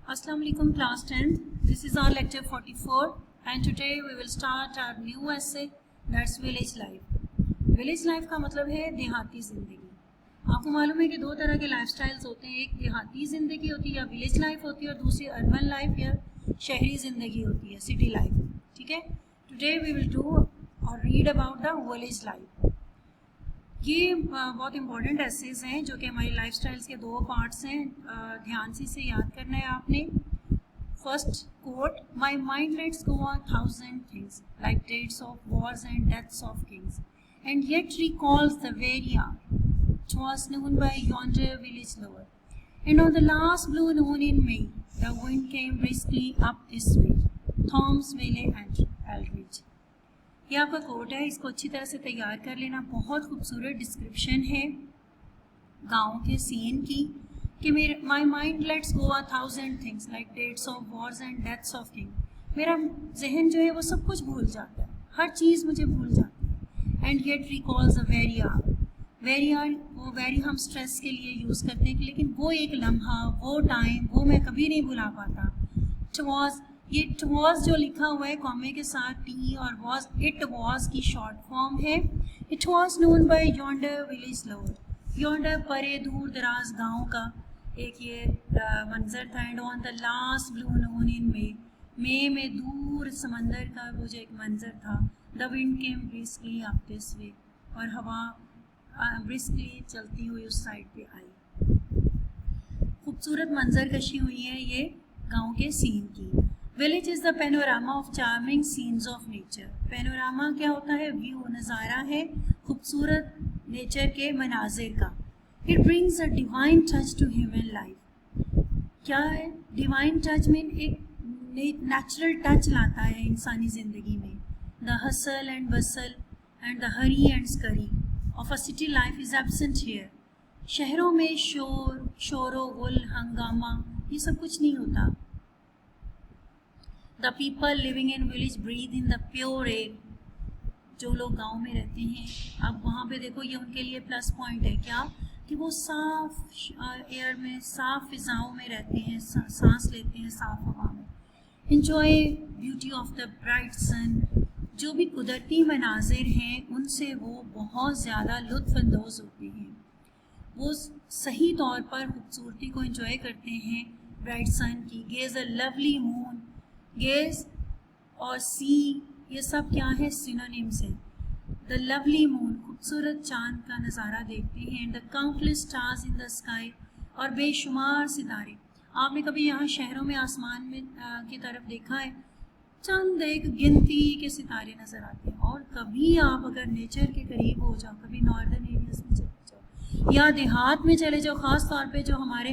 Assalamu alaikum class 10th. This is our lecture 44 and today we will start our new essay, that's village life. Village life का मतलब है देहाती ज़िंदगी। आपको मालूम है कि दो तरह के लाइफस्टाइल्स होते हैं, एक देहाती ज़िंदगी होती है या विलेज लाइफ होती है और दूसरी अर्बन लाइफ या शहरी ज़िंदगी होती है, सिटी लाइफ। ठीक है, टुडे वी विल डू और read about the village life. ये बहुत इंपॉर्टेंट एसेज हैं जो कि हमारी लाइफस्टाइल्स के दो पार्ट्स हैं, ध्यान से याद करना है आपने। First quote, my mind lets go on 1000 things like dates of wars and deaths of kings and yet recalls the very hour 'twas noon by yonder village lower and on the last blue noon in May the wind came briskly up this way Thoms Valley and Eldridge। ये आपका coat है, इसको अच्छी तरह से तैयार कर लेना। बहुत खूबसूरत डिस्क्रिप्शन है गांव के सीन की कि मेरे my mind lets go 1000 things like dates of wars and deaths of king. मेरा जहन जो है वो सब कुछ भूल जाता है, हर चीज़ मुझे भूल जाती है। And yet recalls a very hour, very hour वो वेरी हम स्ट्रेस के लिए यूज़ करते हैं, लेकिन वो एक लम्हा, वो टाइम, वो मैं कभी नहीं भुला पाता। टॉस, ये टॉस जो लिखा हुआ है कॉमे के साथ टी और वॉज, इट वॉज की शॉर्ट फॉर्म है। It was known by yonder village lower, yonder परे दूर दराज गांव का एक ये मंजर था। And on the last blue noon in May में दूर समंदर का वो जो एक मंजर था। The wind came briskly up this way, और हवा ब्रिस्कली चलती हुई उस साइड पे आई। खूबसूरत मंजर कशी हुई है ये गांव के सीन की। Village is the panorama of charming scenes of nature. Panorama क्या होता है? व्यू, नज़ारा है खूबसूरत नेचर के मनाजिर का। It brings a divine touch to human life. क्या है डिवाइन टच? मीन एक नेचुरल टच लाता है इंसानी ज़िंदगी में। The hustle and bustle and the hurry and scurry of a city life is absent here. शहरों में शोरो गुल, हंगामा, ये सब कुछ नहीं होता। The people living in village breathe in the pure air। जो लोग गांव में रहते हैं, अब वहाँ पे देखो ये उनके लिए प्लस पॉइंट है क्या कि वो साफ एयर में, साफ फिजाओं में रहते हैं, सांस लेते हैं साफ हवा में। Enjoy beauty of the bright sun। जो भी कुदरती मनाजिर हैं उनसे वो बहुत ज़्यादा लुत्फ़अंदोज़ होते हैं, वो सही तौर पर खूबसूरती को एंजॉय करते हैं ब्राइट सन की। Gauge a lovely moon, gauge और सी ये सब क्या है? सिनोनिम्स हैं। द लवली मून, खूबसूरत चांद का नज़ारा देखते हैं। And the countless stars in the sky, और बेशुमार सितारे। आपने कभी यहाँ शहरों में आसमान में की तरफ देखा है? चंद एक गिनती के सितारे नज़र आते हैं। और कभी आप अगर नेचर के करीब हो जाओ, कभी नॉर्दर्न एरियाज़ में चले जाओ या देहात में चले जाओ, ख़ास तौर पे जो हमारे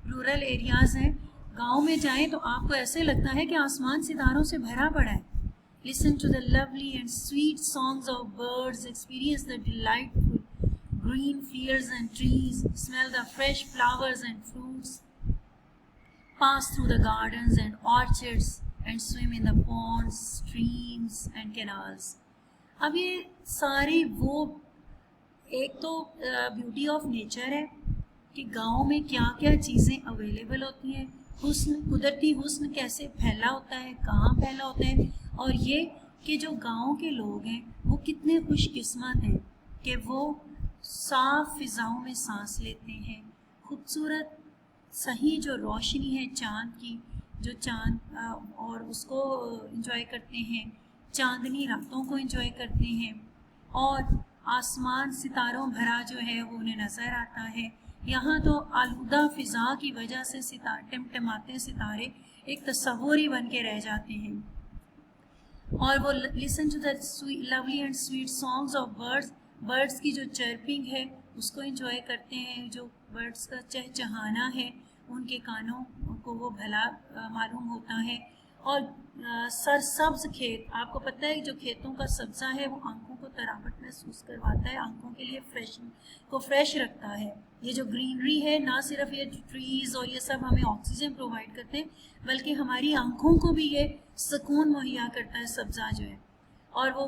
रूरल एरियाज़ हैं, गांव में जाएं तो आपको ऐसे लगता है कि आसमान सितारों से भरा पड़ा है। Listen to the lovely and sweet songs of birds, experience the delightful green fields and trees, smell the fresh flowers and fruits, pass through the gardens and orchards and swim in the ponds, streams and canals. अब ये सारे वो, एक तो beauty of nature है कि गांव में क्या क्या चीज़ें अवेलेबल होती हैं, हुस्न, कुदरती हुस्न कैसे फैला होता है, कहाँ फैला होता है, और ये कि जो गांव के लोग हैं वो कितने खुशकिस्मत हैं कि वो साफ़ फ़िज़ाओं में सांस लेते हैं। खूबसूरत सही जो रोशनी है चाँद की, जो चाँद और उसको एंजॉय करते हैं, चांदनी रातों को एंजॉय करते हैं, और आसमान सितारों भरा जो है वो उन्हें नज़र आता है। यहाँ तो आलूदा फ़िज़ा की वजह से टिमटिमाते सितारे एक तस्वुर ही बन के रह जाते हैं। और वो listen to the lovely and sweet songs of birds, birds की जो चर्पिंग है उसको एंजॉय करते हैं। जो बर्ड्स का चहचहाना है उनके कानों को वो भला मालूम होता है। और सरसब्ज खेत, आपको पता है जो खेतों का सब्ज़ा है वो आंखों को तरावट महसूस करवाता है, आंखों के लिए फ्रेश रखता है। ये जो ग्रीनरी है, ना सिर्फ ये ट्रीज़ और ये सब हमें ऑक्सीजन प्रोवाइड करते हैं, बल्कि हमारी आंखों को भी ये सुकून मुहैया करता है सब्ज़ा जो है। और वो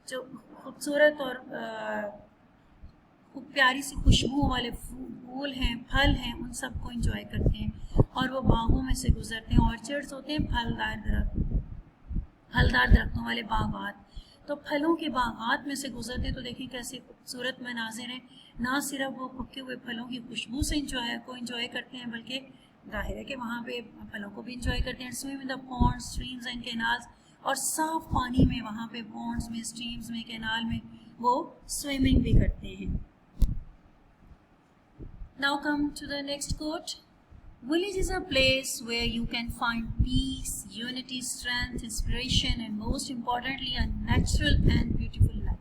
जो खूबसूरत और खूब प्यारी सी खुशबू वाले फूल हैं, फल हैं, उन सबको एंजॉय करते हैं। और वो बागों में से गुजरते हैं। ऑर्चर्ड्स होते हैं फलदार दरख्तों वाले बागात। तो फलों के बागात में से गुजरते हैं तो देखिए कैसे खूबसूरत मनाजिर हैं। ना सिर्फ वो पके हुए फलों की खुशबू से इंजॉय करते हैं, बल्कि जाहिर है कि वहाँ पे फलों को भी इंजॉय करते हैं। Swim in the ponds, streams and canals, और साफ पानी में वहाँ पे पॉन्ड्स में, स्ट्रीम्स में, कैनाल में वो स्विमिंग भी करते हैं। Now come to the next quote. Village is a place where you can find peace, unity, strength, inspiration, and most importantly, a natural and beautiful life.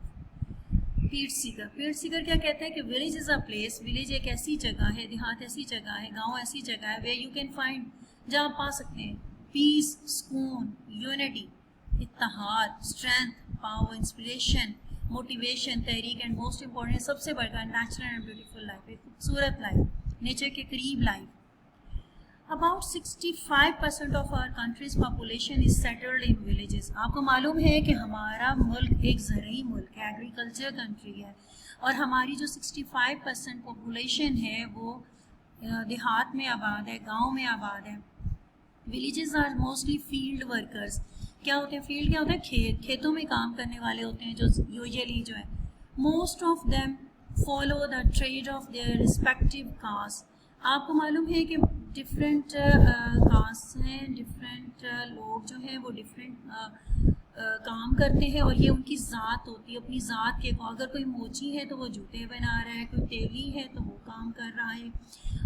पीट सीकर क्या कहता है कि village is a place, village एक ऐसी जगह है, देहात ऐसी जगह है, गांव ऐसी जगह है, वे यू कैन फाइंड, जहाँ आप पा सकते हैं पीस, सुकून, यूनिटी, इत्तेहाद, स्ट्रेंथ, पावर, इंस्पिरेशन, मोटिवेशन, तहरीक, एंड मोस्ट इम्पॉर्टेंट सबसे बढ़कर नेचुरल एंड ब्यूटीफुल लाइफ, एक खूबसूरत लाइफ, नेचर के करीब life. About 65% of our country's population is settled in villages. आपको मालूम है कि हमारा मुल्क एक ज़रूरी मुल्क है, एग्रीकल्चर कंट्री है, और हमारी जो 65% पॉपुलेशन है वो देहात में आबाद है, गांव में आबाद है। Villages are mostly field workers. क्या होते हैं फील्ड? क्या होता है? खेतों में काम करने वाले होते हैं, जो यूजुअली जो है most of them follow the trade of their respective caste. आपको मालूम है कि डिफरेंट कास्ट हैं, डिफरेंट लोग जो हैं वो डिफरेंट काम करते हैं, और ये उनकी ज़ात होती है, अपनी ज़ात के। अगर कोई मोची है तो वो जूते बना रहा है, कोई तेली है तो वो काम कर रहा है,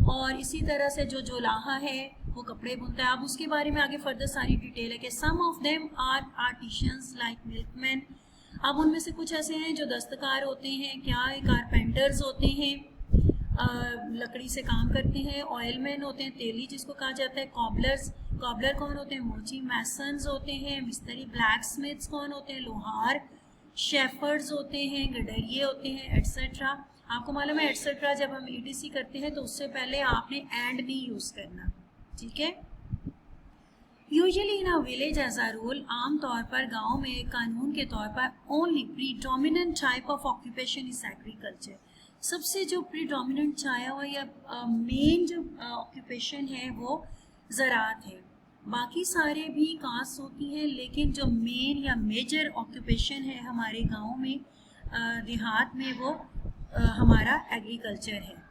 और इसी तरह से जो जोलाहा है वो कपड़े बुनता है। अब उसके बारे में आगे फर्दर सारी डिटेल है कि some of them are artisans like milkman. अब उनमें से कुछ ऐसे हैं जो दस्तकार होते हैं, क्या कारपेंटर्स होते हैं, लकड़ी से काम करते हैं, ऑयलमैन होते हैं, तेली जिसको कहा जाता है, कॉबलर कौन होते हैं? मोची। मैसन्स होते हैं, मिस्त्री। ब्लैक स्मिथ्स कौन होते हैं? लोहार। शेफर्ड्स होते हैं, गडरिये होते हैं, एट्सेट्रा। आपको मालूम है एट्सेट्रा जब हम ETC करते हैं तो उससे पहले आपने एंड नहीं यूज़ करना, ठीक है। Usually in a village as a rule, आम तौर पर गाँव में कानून के तौर पर only predominant type of occupation is agriculture. सबसे जो प्रीडोमिनेंट छाया हुआ या मेन जो ऑक्यूपेशन है वो ज़राअत है। बाकी सारे भी कास्ट होती हैं, लेकिन जो मेन या मेजर ऑक्यूपेशन है हमारे गाँव में, देहात में, वो हमारा एग्रीकल्चर है।